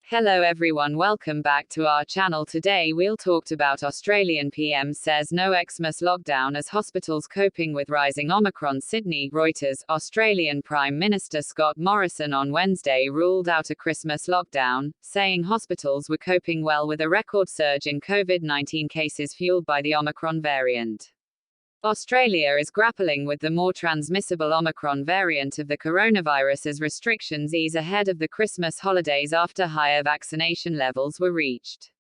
Hello everyone, welcome back to our channel. Today we'll talk about Australian PM says no Xmas lockdown as hospitals coping with rising Omicron. Sydney, Reuters. Australian Prime Minister Scott Morrison on Wednesday ruled out a Christmas lockdown, saying hospitals were coping well with a record surge in COVID-19 cases fueled by the Omicron variant. Australia is grappling with the more transmissible Omicron variant of the coronavirus as restrictions ease ahead of the Christmas holidays after higher vaccination levels were reached.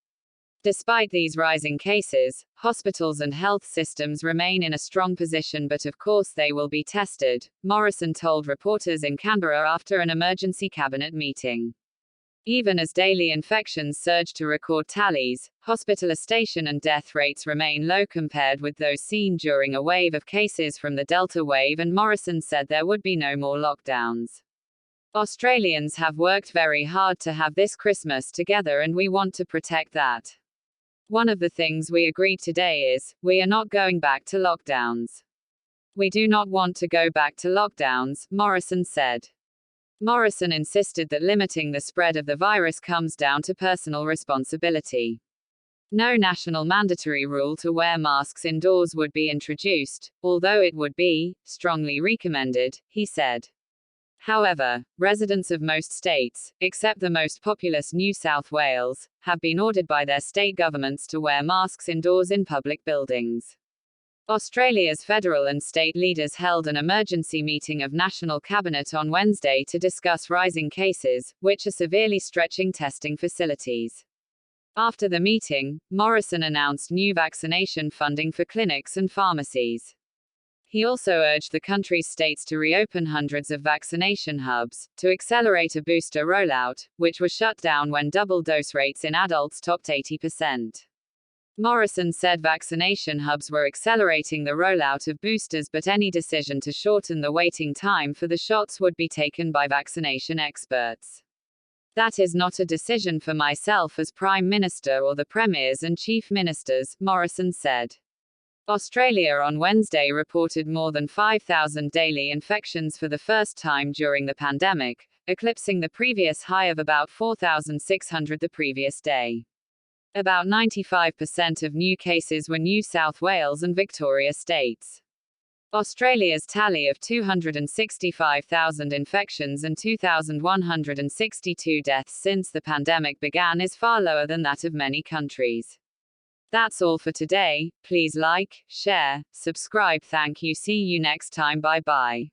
Despite these rising cases, hospitals and health systems remain in a strong position, but of course they will be tested, Morrison told reporters in Canberra after an emergency cabinet meeting. Even as daily infections surge to record tallies, hospitalisation and death rates remain low compared with those seen during a wave of cases from the Delta wave, and Morrison said there would be no more lockdowns. Australians have worked very hard to have this Christmas together and we want to protect that. One of the things we agreed today is, we are not going back to lockdowns. We do not want to go back to lockdowns, Morrison said. Morrison insisted that limiting the spread of the virus comes down to personal responsibility. No national mandatory rule to wear masks indoors would be introduced, although it would be strongly recommended, he said. However, residents of most states, except the most populous New South Wales, have been ordered by their state governments to wear masks indoors in public buildings. Australia's federal and state leaders held an emergency meeting of National Cabinet on Wednesday to discuss rising cases, which are severely stretching testing facilities. After the meeting, Morrison announced new vaccination funding for clinics and pharmacies. He also urged the country's states to reopen hundreds of vaccination hubs, to accelerate a booster rollout, which was shut down when double dose rates in adults topped 80%. Morrison said vaccination hubs were accelerating the rollout of boosters, but any decision to shorten the waiting time for the shots would be taken by vaccination experts. That is not a decision for myself as Prime Minister or the Premiers and Chief Ministers, Morrison said. Australia on Wednesday reported more than 5,000 daily infections for the first time during the pandemic, eclipsing the previous high of about 4,600 the previous day. About 95% of new cases were New South Wales and Victoria states. Australia's tally of 265,000 infections and 2,162 deaths since the pandemic began is far lower than that of many countries. That's all for today. Please like, share, subscribe. Thank you. See you next time. Bye bye.